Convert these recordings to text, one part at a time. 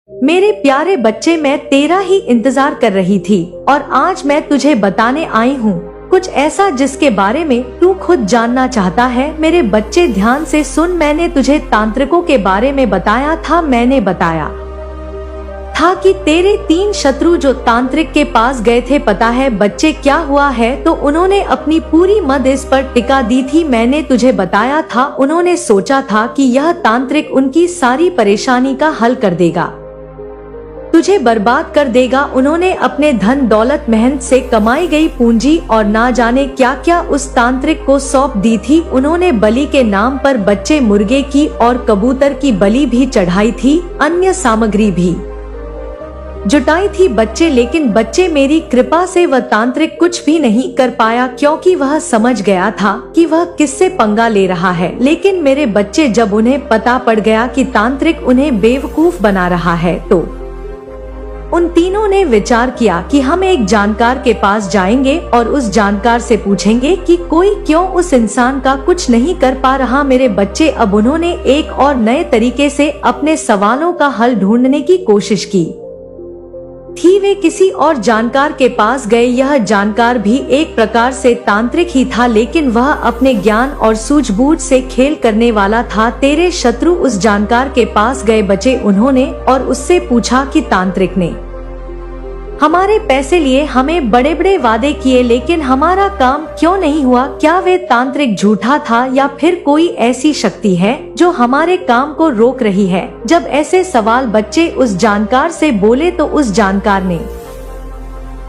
मेरे प्यारे बच्चे, मैं तेरा ही इंतजार कर रही थी और आज मैं तुझे बताने आई हूँ कुछ ऐसा जिसके बारे में तू खुद जानना चाहता है। मेरे बच्चे ध्यान से सुन, मैंने तुझे तांत्रिकों के बारे में बताया था। मैंने बताया था कि तेरे 3 शत्रु जो तांत्रिक के पास गए थे, पता है बच्चे क्या हुआ है? तो उन्होंने अपनी पूरी मद इस पर टिका दी थी। मैंने तुझे बताया था, उन्होंने सोचा था कि यह तांत्रिक उनकी सारी परेशानी का हल कर देगा, तुझे बर्बाद कर देगा। उन्होंने अपने धन दौलत, मेहनत से कमाई गई पूंजी और ना जाने क्या क्या उस तांत्रिक को सौंप दी थी। उन्होंने बलि के नाम पर बच्चे मुर्गे की और कबूतर की बलि भी चढ़ाई थी, अन्य सामग्री भी जुटाई थी बच्चे। लेकिन बच्चे, मेरी कृपा से वह तांत्रिक कुछ भी नहीं कर पाया, क्योंकि वह समझ गया था कि वह किससे पंगा ले रहा है। लेकिन मेरे बच्चे, जब उन्हें पता पड़ गया कि तांत्रिक उन्हें बेवकूफ बना रहा है, तो उन तीनों ने विचार किया कि हम एक जानकार के पास जाएंगे और उस जानकार से पूछेंगे कि कोई क्यों उस इंसान का कुछ नहीं कर पा रहा। मेरे बच्चे, अब उन्होंने एक और नए तरीके से अपने सवालों का हल ढूंढने की कोशिश की थी। वे किसी और जानकार के पास गए। यह जानकार भी एक प्रकार से तांत्रिक ही था, लेकिन वह अपने ज्ञान और सूझबूझ से खेल करने वाला था। तेरे शत्रु उस जानकार के पास गए बच्चे, उन्होंने और उससे पूछा कि तांत्रिक ने हमारे पैसे लिए, हमें बड़े बड़े वादे किए, लेकिन हमारा काम क्यों नहीं हुआ? क्या वे तांत्रिक झूठा था या फिर कोई ऐसी शक्ति है जो हमारे काम को रोक रही है? जब ऐसे सवाल बच्चे उस जानकार से बोले तो उस जानकार ने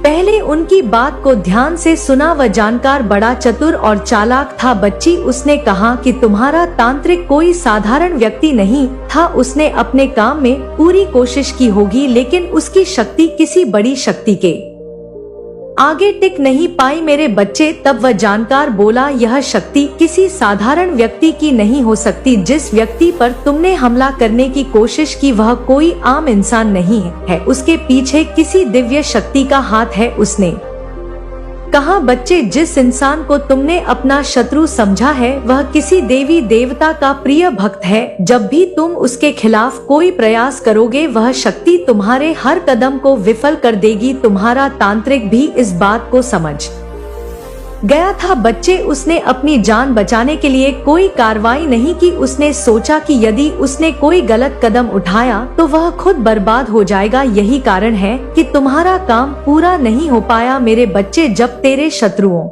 पहले उनकी बात को ध्यान से सुना। वह जानकार बड़ा चतुर और चालाक था बच्ची। उसने कहा कि तुम्हारा तांत्रिक कोई साधारण व्यक्ति नहीं था। उसने अपने काम में पूरी कोशिश की होगी, लेकिन उसकी शक्ति किसी बड़ी शक्ति के आगे टिक नहीं पाई। मेरे बच्चे, तब वह जानकार बोला, यह शक्ति किसी साधारण व्यक्ति की नहीं हो सकती। जिस व्यक्ति पर तुमने हमला करने की कोशिश की वह कोई आम इंसान नहीं है, उसके पीछे किसी दिव्य शक्ति का हाथ है। उसने कहा, बच्चे, जिस इंसान को तुमने अपना शत्रु समझा है वह किसी देवी देवता का प्रिय भक्त है। जब भी तुम उसके खिलाफ कोई प्रयास करोगे वह शक्ति तुम्हारे हर कदम को विफल कर देगी। तुम्हारा तांत्रिक भी इस बात को समझ गया था बच्चे। उसने अपनी जान बचाने के लिए कोई कार्रवाई नहीं की। उसने सोचा कि यदि उसने कोई गलत कदम उठाया तो वह खुद बर्बाद हो जाएगा। यही कारण है कि तुम्हारा काम पूरा नहीं हो पाया। मेरे बच्चे, जब तेरे शत्रुओं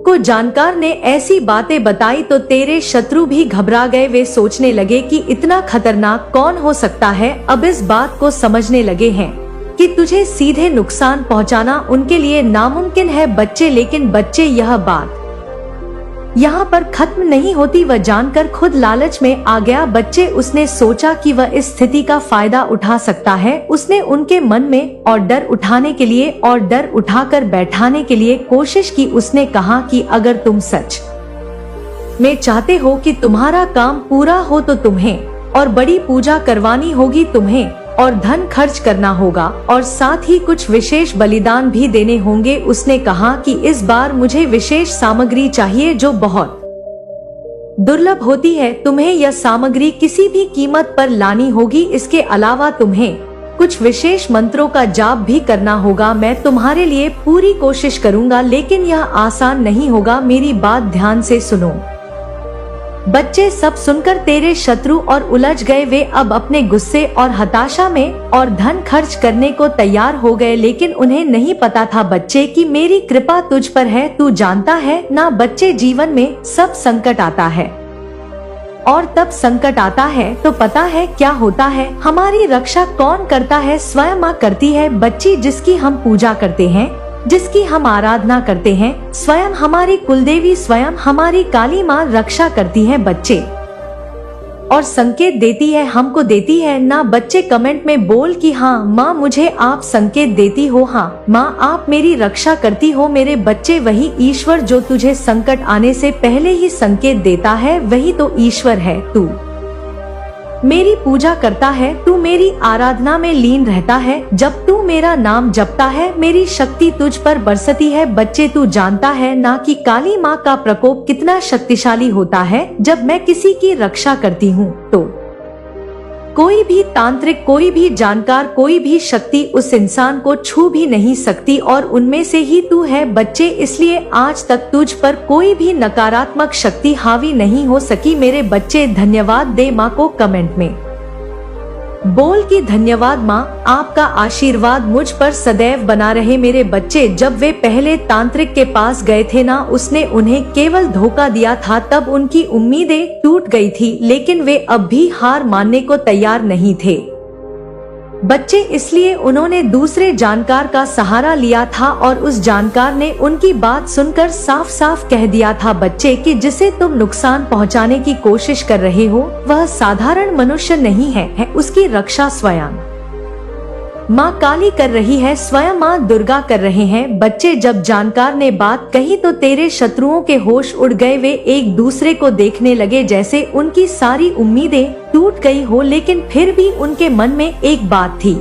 को जानकार ने ऐसी बातें बताई तो तेरे शत्रु भी घबरा गए। वे सोचने लगे कि इतना खतरनाक कौन हो सकता है। अब इस बात को समझने लगे हैं कि तुझे सीधे नुकसान पहुंचाना उनके लिए नामुमकिन है बच्चे। लेकिन बच्चे, यह बात यहाँ पर खत्म नहीं होती। वह जानकर खुद लालच में आ गया बच्चे। उसने सोचा कि वह इस स्थिति का फायदा उठा सकता है। उसने उनके मन में और डर उठाने के लिए और डर उठाकर बैठाने के लिए कोशिश की। उसने कहा कि अगर तुम सच में चाहते हो कि तुम्हारा काम पूरा हो तो तुम्हें और बड़ी पूजा करवानी होगी, तुम्हें और धन खर्च करना होगा और साथ ही कुछ विशेष बलिदान भी देने होंगे। उसने कहा कि इस बार मुझे विशेष सामग्री चाहिए जो बहुत दुर्लभ होती है। तुम्हें यह सामग्री किसी भी कीमत पर लानी होगी। इसके अलावा तुम्हें कुछ विशेष मंत्रों का जाप भी करना होगा। मैं तुम्हारे लिए पूरी कोशिश करूंगा, लेकिन यह आसान नहीं होगा। मेरी बात ध्यान से सुनो बच्चे। सब सुनकर तेरे शत्रु और उलझ गए। वे अब अपने गुस्से और हताशा में और धन खर्च करने को तैयार हो गए, लेकिन उन्हें नहीं पता था बच्चे कि मेरी कृपा तुझ पर है। तू जानता है ना बच्चे, जीवन में सब संकट आता है और तब संकट आता है तो पता है क्या होता है? हमारी रक्षा कौन करता है? स्वयं माँ करती है बच्ची, जिसकी हम पूजा करते हैं, जिसकी हम आराधना करते हैं। स्वयं हमारी कुलदेवी, स्वयं हमारी काली माँ रक्षा करती है बच्चे और संकेत देती है, हमको देती है ना बच्चे। कमेंट में बोल कि हाँ माँ, मुझे आप संकेत देती हो। हाँ माँ, आप मेरी रक्षा करती हो। मेरे बच्चे, वही ईश्वर जो तुझे संकट आने से पहले ही संकेत देता है, वही तो ईश्वर है। तू मेरी पूजा करता है, तू मेरी आराधना में लीन रहता है। जब तू मेरा नाम जपता है मेरी शक्ति तुझ पर बरसती है। बच्चे, तू जानता है ना कि काली माँ का प्रकोप कितना शक्तिशाली होता है। जब मैं किसी की रक्षा करती हूँ तो कोई भी तांत्रिक, कोई भी जानकार, कोई भी शक्ति उस इंसान को छू भी नहीं सकती और उनमें से ही तू है बच्चे। इसलिए आज तक तुझ पर कोई भी नकारात्मक शक्ति हावी नहीं हो सकी मेरे बच्चे। धन्यवाद दे माँ को कमेंट में बोल कि धन्यवाद माँ, आपका आशीर्वाद मुझ पर सदैव बना रहे मेरे बच्चे। जब वे पहले तांत्रिक के पास गए थे ना, उसने उन्हें केवल धोखा दिया था, तब उनकी उम्मीदें टूट गई थी, लेकिन वे अब भी हार मानने को तैयार नहीं थे बच्चे। इसलिए उन्होंने दूसरे जानकार का सहारा लिया था और उस जानकार ने उनकी बात सुनकर साफ साफ कह दिया था बच्चे कि जिसे तुम नुकसान पहुंचाने की कोशिश कर रहे हो वह साधारण मनुष्य नहीं है, उसकी रक्षा स्वयं माँ काली कर रही है, स्वयं माँ दुर्गा कर रहे हैं बच्चे। जब जानकार ने बात कही तो तेरे शत्रुओं के होश उड़ गए। वे एक दूसरे को देखने लगे जैसे उनकी सारी उम्मीदें टूट गई हो, लेकिन फिर भी उनके मन में एक बात थी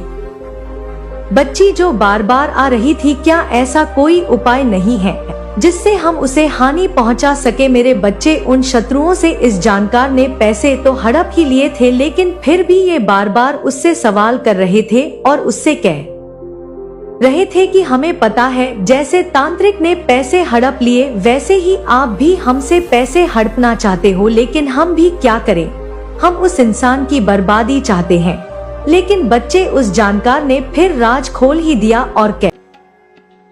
बच्ची जो बार बार आ रही थी, क्या ऐसा कोई उपाय नहीं है जिससे हम उसे हानि पहुंचा सके मेरे बच्चे। उन शत्रुओं से इस जानकार ने पैसे तो हड़प ही लिए थे, लेकिन फिर भी ये बार बार उससे सवाल कर रहे थे और उससे कह रहे थे कि हमें पता है जैसे तांत्रिक ने पैसे हड़प लिए वैसे ही आप भी हमसे पैसे हड़पना चाहते हो, लेकिन हम भी क्या करें, हम उस इंसान की बर्बादी चाहते हैं। लेकिन बच्चे उस जानकार ने फिर राज खोल ही दिया और कह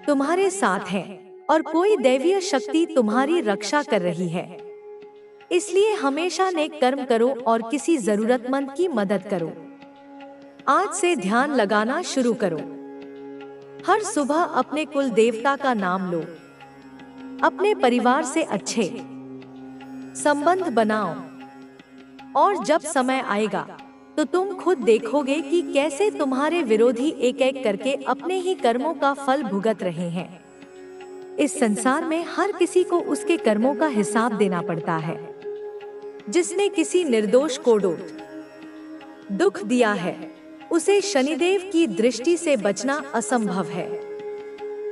तुम्हारे साथ है और कोई दैवीय शक्ति तुम्हारी रक्षा कर रही है, इसलिए हमेशा नेक कर्म करो और किसी जरूरतमंद की मदद करो। आज से ध्यान लगाना शुरू करो, हर सुबह अपने कुल देवता का नाम लो, अपने परिवार से अच्छे संबंध बनाओ और जब समय आएगा तो तुम खुद देखोगे कि कैसे तुम्हारे विरोधी एक एक करके अपने ही कर्मों का फल भुगत रहे हैं। इस संसार में हर किसी को उसके कर्मों का हिसाब देना पड़ता है। जिसने किसी निर्दोष को दुख दिया है उसे शनिदेव की दृष्टि से बचना असंभव है।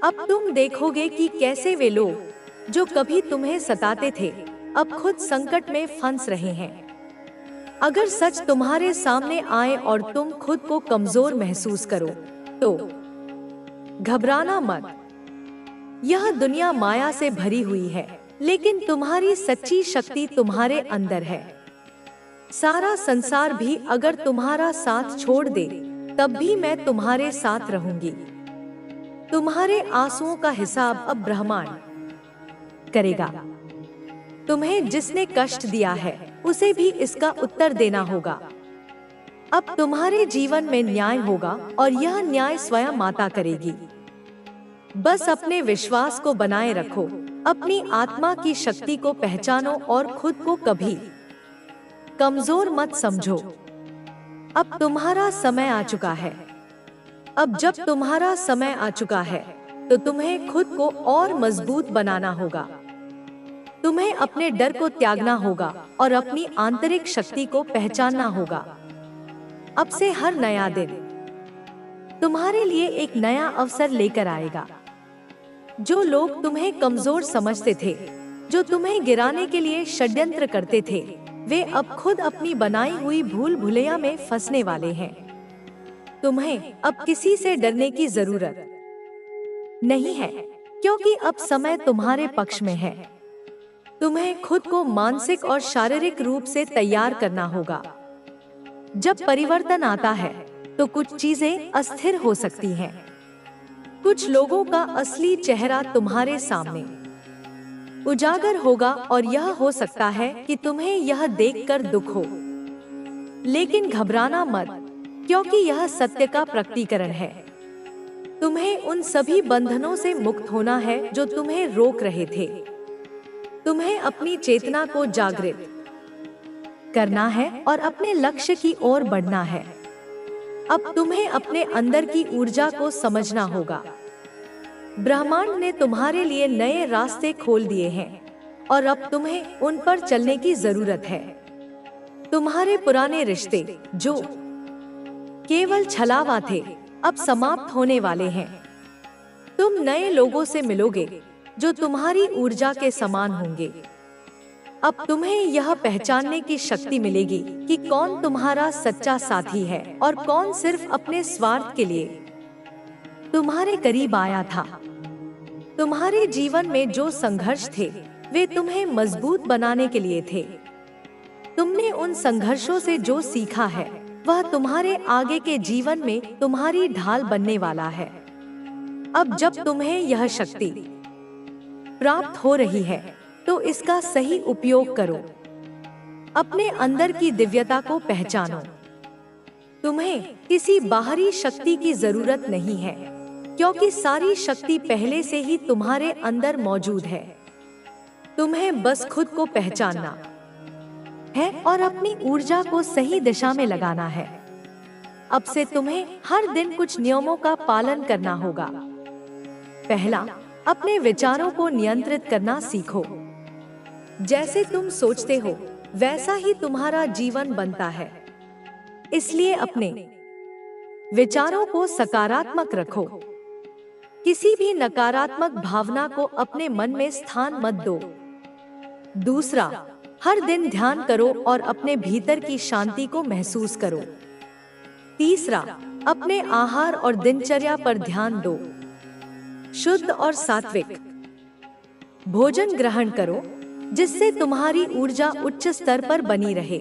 अब तुम देखोगे कि कैसे वे लोग जो कभी तुम्हें सताते थे अब खुद संकट में फंस रहे हैं। अगर सच तुम्हारे सामने आए और तुम खुद को कमजोर महसूस करो तो घबराना मत। यह दुनिया माया से भरी हुई है, लेकिन तुम्हारी सच्ची शक्ति तुम्हारे अंदर है। सारा संसार भी अगर तुम्हारा साथ छोड़ दे तब भी मैं तुम्हारे साथ रहूंगी। तुम्हारे आंसुओं का हिसाब अब ब्रह्मांड करेगा। तुम्हें जिसने कष्ट दिया है उसे भी इसका उत्तर देना होगा। अब तुम्हारे जीवन में न्याय होगा और यह न्याय स्वयं माता करेगी। बस अपने विश्वास को बनाए रखो, अपनी आत्मा की शक्ति को पहचानो और खुद को कभी कमजोर मत समझो। अब तुम्हारा समय आ चुका है। अब जब तुम्हारा समय आ चुका है तो तुम्हें खुद को और मजबूत बनाना होगा। तुम्हें अपने डर को त्यागना होगा और अपनी आंतरिक शक्ति को पहचानना होगा। अब से हर नया दिन तुम्हारे लिए एक नया अवसर लेकर आएगा। जो लोग तुम्हें कमजोर समझते थे, जो तुम्हें गिराने के लिए षड्यंत्र करते थे, वे अब खुद अपनी बनाई हुई भूल भुलैया में फंसने वाले हैं। तुम्हें अब किसी से डरने की जरूरत नहीं है, क्योंकि अब समय तुम्हारे पक्ष में है। तुम्हें खुद को मानसिक और शारीरिक रूप से तैयार करना होगा। जब परिवर्तन आता है तो कुछ चीजें अस्थिर हो सकती हैं। कुछ लोगों का असली चेहरा तुम्हारे सामने उजागर होगा और यह हो सकता है कि तुम्हें यह देखकर दुख हो, लेकिन घबराना मत, क्योंकि यह सत्य का प्रकटीकरण है। तुम्हें उन सभी बंधनों से मुक्त होना है जो तुम्हें रोक रहे थे। तुम्हें अपनी चेतना को जागृत करना है और अपने लक्ष्य की ओर बढ़ना है। अब तुम्हें अपने अंदर की ऊर्जा को समझना होगा। ब्रह्मांड ने तुम्हारे लिए नए रास्ते खोल दिए हैं और अब तुम्हें उन पर चलने की जरूरत है। तुम्हारे पुराने रिश्ते जो केवल छलावा थे अब समाप्त होने वाले हैं। तुम नए लोगों से मिलोगे जो तुम्हारी ऊर्जा के समान होंगे। अब तुम्हें यह पहचानने की शक्ति मिलेगी कि कौन तुम्हारा सच्चा साथी है और कौन सिर्फ अपने स्वार्थ के लिए तुम्हारे करीब आया था। तुम्हारे जीवन में जो संघर्ष थे वे तुम्हें मजबूत बनाने के लिए थे। तुमने उन संघर्षों से जो सीखा है वह तुम्हारे आगे के जीवन में तुम्हारी ढाल बनने वाला है। अब जब तुम्हें यह शक्ति प्राप्त हो रही है तो इसका सही उपयोग करो। अपने अंदर की दिव्यता को पहचानो। तुम्हें किसी बाहरी शक्ति की जरूरत नहीं है, क्योंकि सारी शक्ति पहले से ही तुम्हारे अंदर मौजूद है। तुम्हें बस खुद को पहचानना है और अपनी ऊर्जा को सही दिशा में लगाना है। अब से तुम्हें हर दिन कुछ नियमों का पालन करना होगा। पहला, अपने विचारों को नियंत्रित करना सीखो। जैसे तुम सोचते हो वैसा ही तुम्हारा जीवन बनता है, इसलिए अपने विचारों को सकारात्मक रखो। किसी भी नकारात्मक भावना को अपने मन में स्थान मत दो। दूसरा, हर दिन ध्यान करो और अपने भीतर की शांति को महसूस करो। तीसरा, अपने आहार और दिनचर्या पर ध्यान दो। शुद्ध और सात्विक भोजन ग्रहण करो जिससे तुम्हारी ऊर्जा उच्च स्तर पर बनी रहे।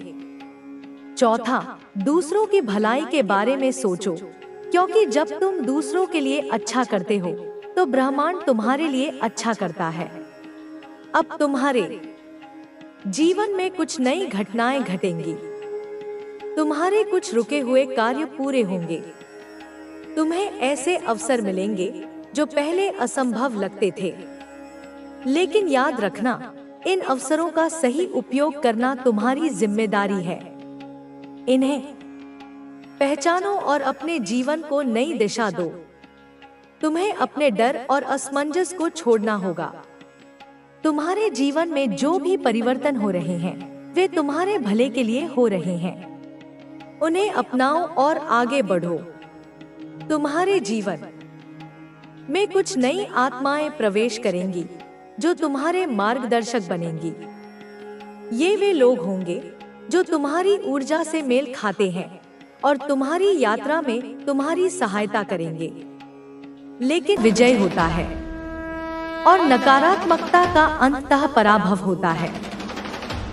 चौथा, दूसरों की भलाई के बारे में सोचो, क्योंकि जब तुम दूसरों के लिए अच्छा करते हो तो ब्रह्मांड तुम्हारे लिए अच्छा करता है। अब तुम्हारे जीवन में कुछ नई घटनाएं घटेंगी। तुम्हारे कुछ रुके हुए कार्य पूरे होंगे। तुम्हें ऐसे अवसर मिलेंगे जो पहले असंभव लगते थे, लेकिन याद रखना, इन अवसरों का सही उपयोग करना तुम्हारी जिम्मेदारी है। इन्हें पहचानो और अपने जीवन को नई दिशा दो। तुम्हें अपने डर और असमंजस को छोड़ना होगा। तुम्हारे जीवन में जो भी परिवर्तन हो रहे हैं वे तुम्हारे भले के लिए हो रहे हैं। उन्हें अपनाओ और आगे बढ़ो। तुम्हारे जीवन में कुछ नई आत्माएं प्रवेश करेंगी जो तुम्हारे मार्गदर्शक बनेंगी। ये वे लोग होंगे जो तुम्हारी ऊर्जा से मेल खाते हैं और तुम्हारी यात्रा में तुम्हारी सहायता करेंगे। लेकिन विजय होता है और नकारात्मकता का अंततः पराभव होता है।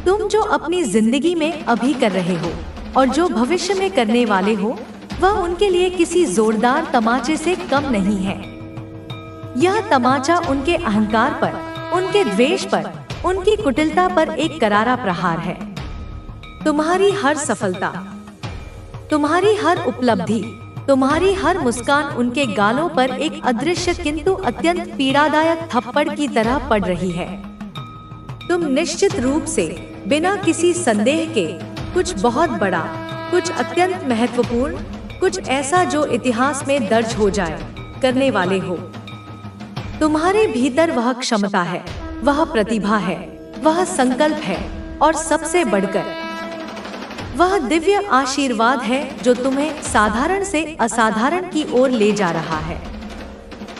तुम जो अपनी जिंदगी में अभी कर रहे हो और जो भविष्य में करने वाले हो वह उनके लिए किसी जोरदार तमाचे से कम नहीं है। यह तमाचा उनके अहंकार पर, उनके द्वेष पर, उनकी कुटिलता पर एक करारा प्रहार है। तुम्हारी हर सफलता, तुम्हारी हर उपलब्धि, तुम्हारी हर मुस्कान उनके गालों पर एक अदृश्य किंतु अत्यंत पीड़ादायक थप्पड़ की तरह पड़ रही है। तुम निश्चित रूप से बिना किसी संदेह के कुछ बहुत बड़ा, कुछ अत्यंत महत्वपूर्ण, कुछ ऐसा जो इतिहास में दर्ज हो जाए करने वाले हो। तुम्हारे भीतर वह क्षमता है, वह प्रतिभा है, वह संकल्प है और सबसे बढ़कर वह दिव्य आशीर्वाद है जो तुम्हें साधारण से असाधारण की ओर ले जा रहा है।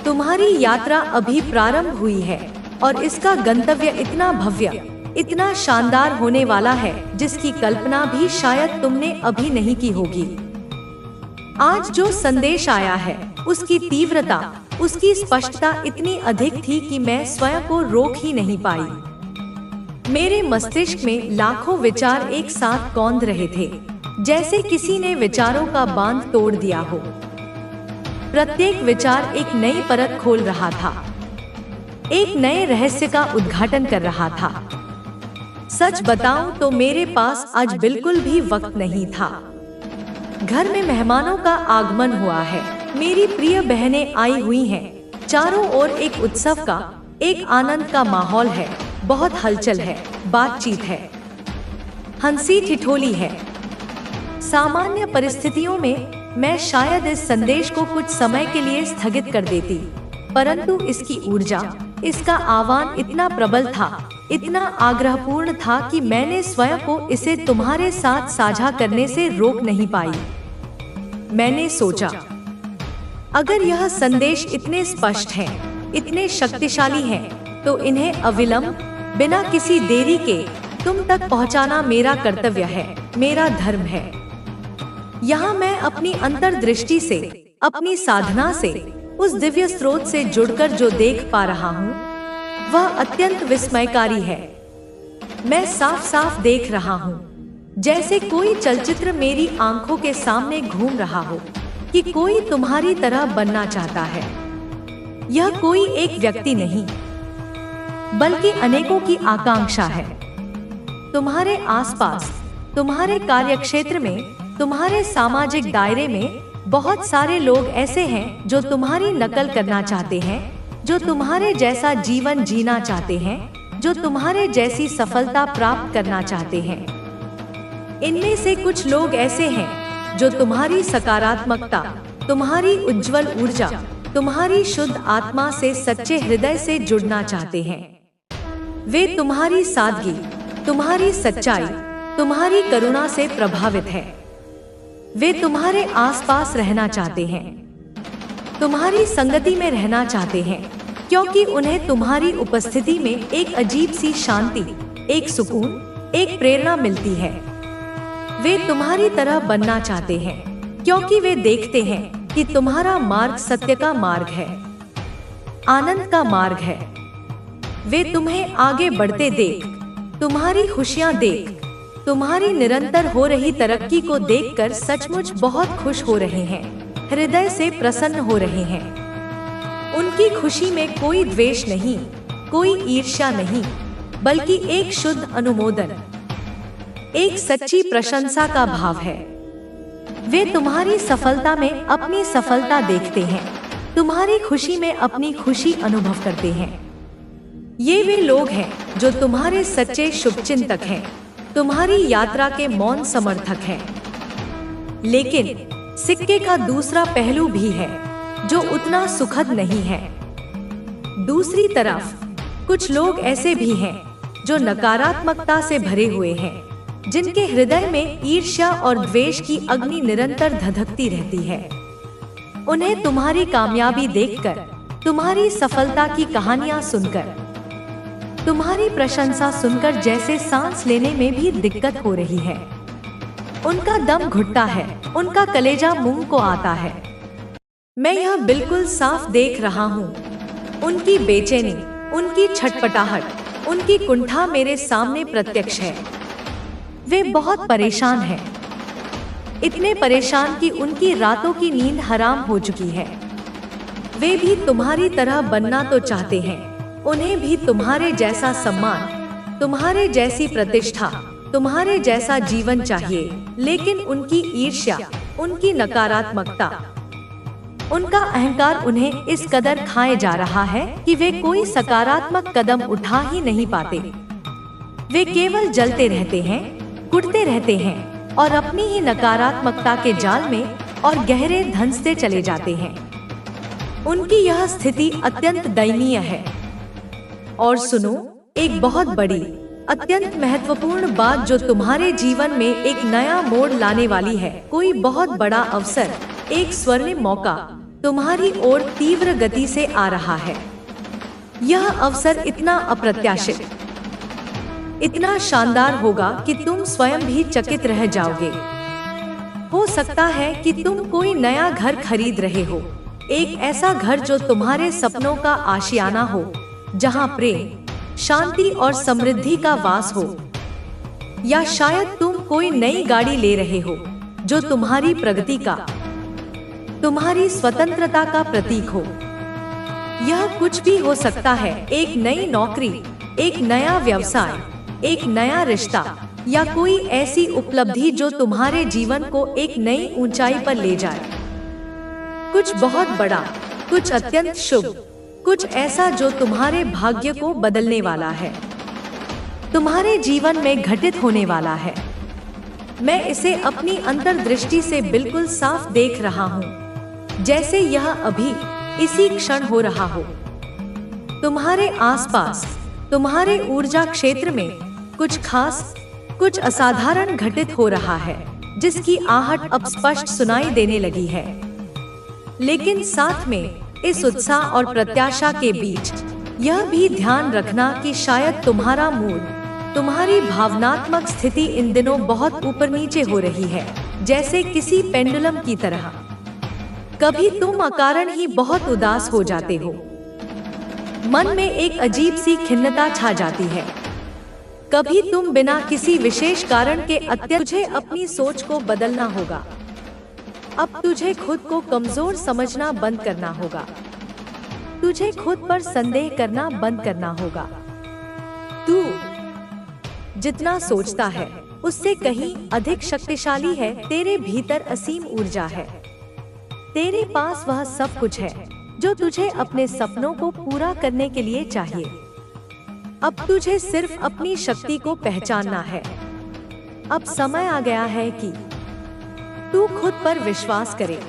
तुम्हारी यात्रा अभी प्रारंभ हुई है और इसका गंतव्य इतना भव्य, इतना शानदार होने वाला है जिसकी कल्पना भी शायद तुमने अभी नहीं की होगी। आज जो संदेश आया है उसकी तीव्रता, उसकी स्पष्टता इतनी अधिक थी कि मैं स्वयं को रोक ही नहीं पाई। मेरे मस्तिष्क में लाखों विचार एक साथ कौंध रहे थे, जैसे किसी ने विचारों का बांध तोड़ दिया हो। प्रत्येक विचार एक नई परत खोल रहा था, एक नए रहस्य का उद्घाटन कर रहा था। सच बताऊं तो मेरे पास आज बिल्कुल भी वक्त नहीं था। घर में मेहमानों का आगमन हुआ है, मेरी प्रिय बहनें आई हुई हैं। चारों ओर एक उत्सव का, एक आनंद का माहौल है। बहुत हलचल है, बातचीत है, हंसी ठिठोली है। सामान्य परिस्थितियों में मैं शायद इस संदेश को कुछ समय के लिए स्थगित कर देती, परंतु इसकी ऊर्जा, इसका आह्वान इतना प्रबल था, इतना आग्रहपूर्ण था कि मैंने स्वयं को इसे तुम्हारे साथ साझा करने से रोक नहीं पाई। मैंने सोचा, अगर यह संदेश इतने स्पष्ट हैं, इतने शक्तिशाली हैं, तो इन्हें अविलंब, बिना किसी देरी के तुम तक पहुंचाना मेरा कर्तव्य है, मेरा धर्म है। यहाँ मैं अपनी अंतर्दृष्टि से, अपनी साधना से, उस दिव्य स्रोत से जुड़कर जो देख पा रहा हूँ वह अत्यंत विस्मयकारी है। मैं साफ साफ देख रहा हूँ, जैसे कोई चलचित्र मेरी आंखों के सामने घूम रहा हो कि कोई तुम्हारी तरह बनना चाहता है। यह कोई एक व्यक्ति नहीं, बल्कि अनेकों की आकांक्षा है। तुम्हारे आसपास, तुम्हारे कार्यक्षेत्र में, तुम्हारे सामाजिक दायरे में बहुत सारे लोग ऐसे हैं जो तुम्हारी नकल करना चाहते हैं, जो तुम्हारे जैसा जीवन जीना चाहते हैं, जो तुम्हारे जैसी सफलता प्राप्त करना चाहते हैं। इनमें से कुछ लोग ऐसे हैं जो तुम्हारी सकारात्मकता, तुम्हारी उज्जवल ऊर्जा, तुम्हारी शुद्ध आत्मा से सच्चे हृदय से जुड़ना चाहते हैं। वे तुम्हारी सादगी, तुम्हारी सच्चाई, तुम्हारी करुणा से प्रभावित हैं। वे तुम्हारे आसपास रहना चाहते हैं, तुम्हारी संगति में रहना चाहते हैं, क्योंकि उन्हें तुम्हारी उपस्थिति में एक अजीब सी शांति, एक सुकून, एक प्रेरणा मिलती है। वे तुम्हारी तरह बनना चाहते हैं, क्योंकि वे देखते हैं कि तुम्हारा मार्ग सत्य का मार्ग है, आनंद का मार्ग है। वे तुम्हें आगे बढ़ते देख, तुम्हारी खुशियां देख, तुम्हारी निरंतर हो रही तरक्की को देखकर सचमुच बहुत खुश हो रहे हैं, हृदय से प्रसन्न हो रहे हैं। उनकी खुशी में कोई द्वेष नहीं, कोई ईर्ष्या नहीं, बल्कि एक शुद्ध अनुमोदन, एक सच्ची प्रशंसा का भाव है। वे तुम्हारी सफलता में अपनी सफलता देखते हैं, तुम्हारी खुशी में अपनी खुशी अनुभव करते हैं। ये वे लोग हैं जो तुम्हारे सच्चे शुभचिंतक हैं, तुम्हारी यात्रा के मौन समर्थक हैं। लेकिन सिक्के का दूसरा पहलू भी है जो उतना सुखद नहीं है। दूसरी तरफ कुछ लोग ऐसे भी हैं जो नकारात्मकता से भरे हुए हैं, जिनके हृदय में ईर्ष्या और द्वेष की अग्नि निरंतर धधकती रहती है। उन्हें तुम्हारी कामयाबी देखकर, तुम्हारी सफलता की कहानियां सुनकर, तुम्हारी प्रशंसा सुनकर जैसे सांस लेने में भी दिक्कत हो रही है। उनका दम घुटता है, उनका कलेजा मुंह को आता है। मैं यह बिल्कुल साफ देख रहा हूँ। उनकी बेचैनी, उनकी छटपटाहट, उनकी कुंठा मेरे सामने प्रत्यक्ष है। वे बहुत परेशान हैं, इतने परेशान कि उनकी रातों की नींद हराम हो चुकी है। वे भी तुम्हारी तरह बनना तो चाहते हैं, उन्हें भी तुम्हारे जैसा सम्मान, तुम्हारे जैसी प्रतिष्ठा, तुम्हारे जैसा जीवन चाहिए। लेकिन उनकी ईर्ष्या, उनकी नकारात्मकता, उनका अहंकार उन्हें इस कदर खाए जा रहा है कि वे कोई सकारात्मक कदम उठा ही नहीं पाते। वे केवल जलते रहते हैं, कुटते रहते हैं और अपनी ही नकारात्मकता के जाल में और गहरे धंसते चले जाते हैं। उनकी यह स्थिति अत्यंत दयनीय है। और सुनो, एक बहुत बड़ी, अत्यंत महत्वपूर्ण बात जो तुम्हारे जीवन में एक नया मोड़ लाने वाली है। कोई बहुत बड़ा अवसर, एक स्वर्णिम मौका तुम्हारी ओर तीव्र गति से आ रहा है। यह अवसर इतना अप्रत्याशित, इतना शानदार होगा कि तुम स्वयं भी चकित रह जाओगे। हो सकता है कि तुम कोई नया घर खरीद रहे हो, एक ऐसा घर जो तुम्हारे सपनों का आशियाना हो, जहां प्रेम, शांति और समृद्धि का वास हो। या शायद तुम कोई नई गाड़ी ले रहे हो जो तुम्हारी प्रगति का, तुम्हारी स्वतंत्रता का प्रतीक हो। यह कुछ भी हो सकता है, एक नई नौकरी, एक नया व्यवसाय, एक नया रिश्ता, या कोई ऐसी उपलब्धि जो तुम्हारे जीवन को एक नई ऊंचाई पर ले जाए। कुछ बहुत बड़ा, कुछ अत्यंत शुभ, कुछ ऐसा जो तुम्हारे भाग्य को बदलने वाला है, तुम्हारे जीवन में घटित होने वाला है। मैं इसे अपनी अंतर्दृष्टि से बिल्कुल साफ देख रहा हूँ, जैसे यह अभी इसी क्षण हो रहा हो। तुम्हारे आसपास, तुम्हारे ऊर्जा क्षेत्र में कुछ खास, कुछ असाधारण घटित हो रहा है, जिसकी आहट अब स्पष्ट सुनाई देने लगी है। लेकिन साथ में इस उत्साह और प्रत्याशा के बीच यह भी ध्यान रखना कि शायद तुम्हारा मूड, तुम्हारी भावनात्मक स्थिति इन दिनों बहुत ऊपर नीचे हो रही है, जैसे किसी पेंडुलम की तरह। कभी तुम अकारण ही बहुत उदास हो जाते हो, मन में एक अजीब सी खिन्नता छा जाती है। कभी तुम बिना किसी विशेष कारण के तुझे अपनी सोच को बदलना होगा। अब तुझे खुद को कमजोर समझना बंद करना होगा। तुझे खुद पर संदेह करना बंद करना होगा। तू जितना सोचता है उससे कहीं अधिक शक्तिशाली है। तेरे भीतर असीम ऊर्जा है। तेरे पास वह सब कुछ है जो तुझे अपने सपनों को पूरा करने के लिए चाहिए। अब तुझे सिर्फ अपनी शक्ति को पहचानना है। अब समय आ गया है कि तू खुद पर विश्वास करे।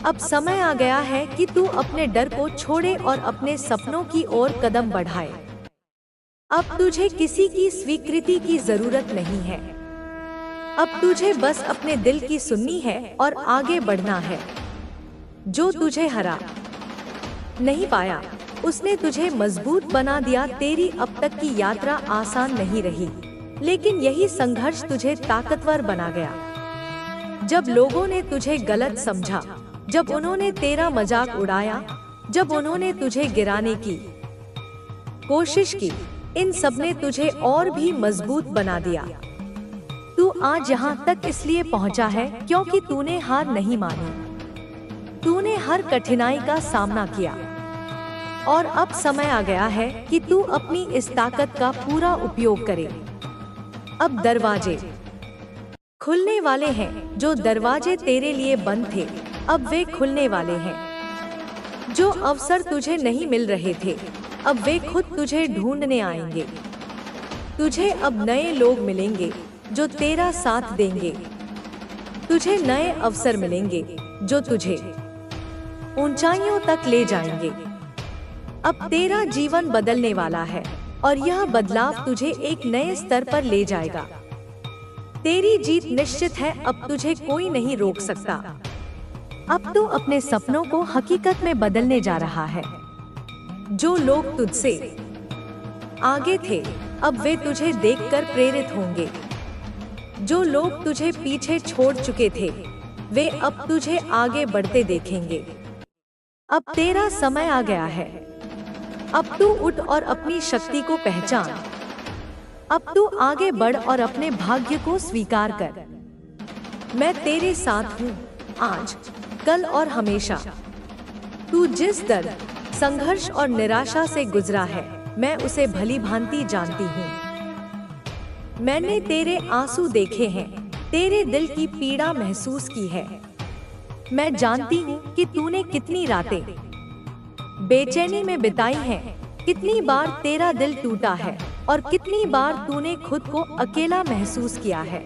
अब समय आ गया है कि तू अपने डर को छोड़े और अपने सपनों की ओर कदम बढ़ाए। अब तुझे किसी की स्वीकृति की जरूरत नहीं है। अब तुझे बस अपने दिल की सुननी है और आगे बढ़ना है। जो तुझे हरा नहीं पाया, उसने तुझे मजबूत बना दिया। तेरी अब तक की यात्रा आसान नहीं रही, लेकिन यही संघर्ष तुझे ताकतवर बना गया। जब लोगों ने तुझे गलत समझा, जब उन्होंने तेरा मजाक उड़ाया, जब उन्होंने तुझे गिराने की कोशिश की, इन सब ने तुझे और भी मजबूत बना दिया। तू आज यहाँ तक इसलिए पहुँचा है क्योंकि तूने हार नहीं मानी। तूने हर कठिनाई का सामना किया और अब समय आ गया है कि तू अपनी इस ताकत का पूरा उपयोग करे। अब दरवाजे खुलने वाले हैं। जो दरवाजे तेरे लिए बंद थे, अब वे खुलने वाले हैं। जो अवसर तुझे नहीं मिल रहे थे, अब वे खुद तुझे ढूंढने आएंगे। तुझे अब नए लोग मिलेंगे जो तेरा साथ देंगे। तुझे नए अवसर मिलेंगे जो तुझे ऊंचाइयों तक ले जाएंगे। अब तेरा जीवन बदलने वाला है और यह बदलाव तुझे एक नए स्तर पर ले जाएगा। तेरी जीत निश्चित है। अब तुझे कोई नहीं रोक सकता। अब तू अपने सपनों को हकीकत में बदलने जा रहा है। जो लोग तुझसे आगे थे, अब वे तुझे देखकर प्रेरित होंगे। जो लोग तुझे पीछे छोड़ चुके थे, वे अब तुझे आगे बढ़ते देखेंगे। अब तेरा समय आ गया है। अब तू उठ और अपनी शक्ति को पहचान। अब तू आगे बढ़ और अपने भाग्य को स्वीकार कर। मैं तेरे साथ हूँ, आज, कल और हमेशा। तू जिस दर्द, संघर्ष और निराशा से गुजरा है, मैं उसे भली भांति जानती हूँ। मैंने तेरे आंसू देखे हैं, तेरे दिल की पीड़ा महसूस की है। मैं जानती हूँ कि तूने कितनी रातें बेचैनी में बिताई हैं, कितनी बार तेरा दिल टूटा है और कितनी बार तूने खुद को अकेला महसूस किया है।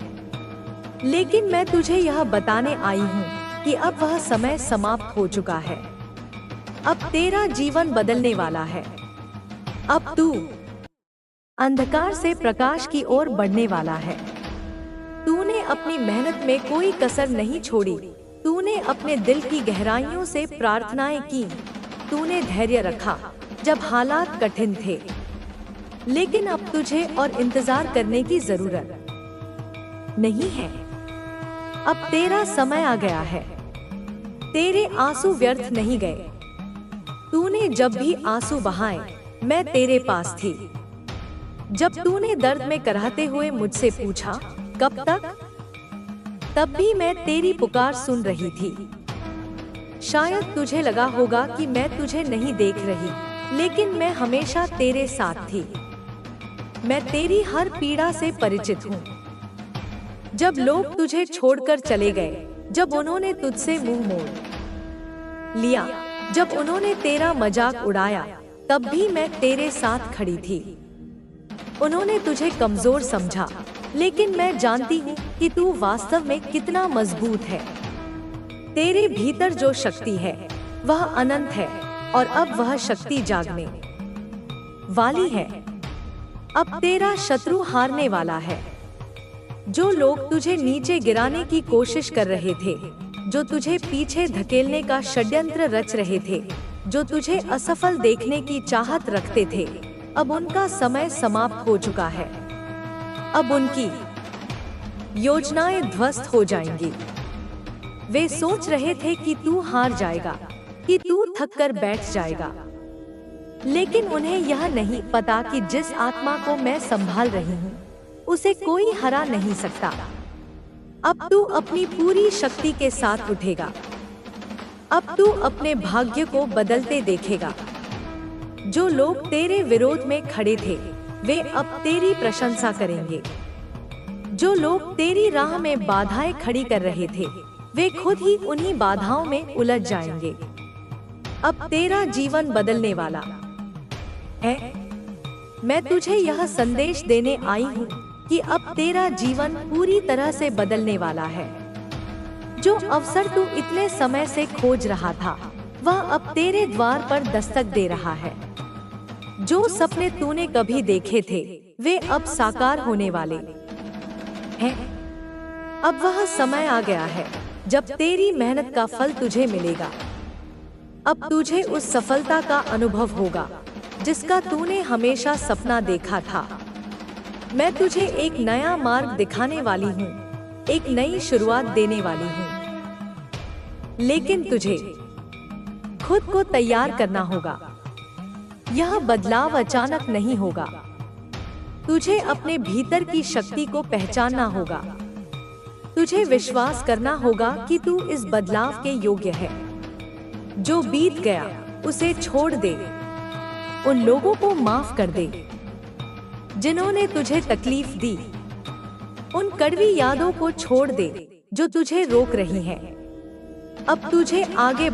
लेकिन मैं तुझे यह बताने आई हूँ कि अब वह समय समाप्त हो चुका है। अब तेरा जीवन बदलने वाला है। अब तू अंधकार से प्रकाश की ओर बढ़ने वाला है। तूने अपनी मेहनत में कोई कसर नहीं छोड़ी। तूने अपने दिल की गहराइयों से प्रार्थनाएं की। तूने धैर्य रखा जब हालात कठिन थे। लेकिन अब तुझे और इंतजार करने की जरूरत नहीं है। अब तेरा समय आ गया है। तेरे आंसू व्यर्थ नहीं गए। तूने जब भी आंसू बहाए, मैं तेरे पास थी। जब तूने दर्द में कराहते हुए मुझसे पूछा, कब तक? तब भी मैं तेरी पुकार सुन रही थी। शायद तुझे लगा होगा कि मैं तुझे नहीं देख रही, लेकिन मैं हमेशा तेरे साथ थी। मैं तेरी हर पीड़ा से परिचित हूँ। जब लोग तुझे छोड़कर चले गए, जब उन्होंने तुझसे मुंह मोड़ लिया, जब उन्होंने तेरा मजाक उड़ाया, तब भी मैं तेरे साथ खड़ी थी। उन्होंने तुझे कमजोर समझा, लेकिन मैं जानती हूँ कि तू वास्तव में कितना मजबूत है। तेरे भीतर जो शक्ति है वह अनंत है और अब वह शक्ति जागने वाली है। अब तेरा शत्रु हारने वाला है। जो लोग तुझे नीचे गिराने की कोशिश कर रहे थे, जो तुझे पीछे धकेलने का षड्यंत्र रच रहे थे, जो तुझे असफल देखने की चाहत रखते थे, अब उनका समय समाप्त हो चुका है। अब उनकी योजनाएं ध्वस्त हो जाएंगी। वे सोच रहे थे कि तू हार जाएगा, कि तू थक कर बैठ जाएगा, लेकिन उन्हें यह नहीं पता कि जिस आत्मा को मैं संभाल रही हूँ उसे कोई हरा नहीं सकता। अब तू अपनी पूरी शक्ति के साथ उठेगा। अब तू अपने भाग्य को बदलते देखेगा। जो लोग तेरे विरोध में खड़े थे वे अब तेरी प्रशंसा करेंगे। जो लोग तेरी राह में बाधाएं खड़ी कर रहे थे वे खुद ही उन्हीं बाधाओं में उलझ जाएंगे। अब तेरा जीवन बदलने वाला है। मैं तुझे यह संदेश देने आई हूँ कि अब तेरा जीवन पूरी तरह से बदलने वाला है। जो अवसर तू इतने समय से खोज रहा था वह अब तेरे द्वार पर दस्तक दे रहा है। जो सपने तूने कभी देखे थे वे अब साकार होने वाले हैं। अब वह समय आ गया है जब तेरी मेहनत का फल तुझे मिलेगा। अब तुझे उस सफलता का अनुभव होगा जिसका तूने हमेशा सपना देखा था। मैं तुझे एक नया मार्ग दिखाने वाली हूँ, एक नई शुरुआत देने वाली हूँ, लेकिन तुझे खुद को तैयार करना होगा। यह बदलाव अचानक नहीं होगा। तुझे अपने भीतर की शक्ति को पहचानना होगा। तुझे विश्वास करना होगा कि तू इस बदलाव के योग्य है। जो बीत गया उसे छोड़ दे। उन लोगों को माफ कर दे जिन्होंने तुझे तकलीफ दी। उन कड़वी यादों को छोड़ दे जो तुझे रोक रही हैं। अब तुझे आगे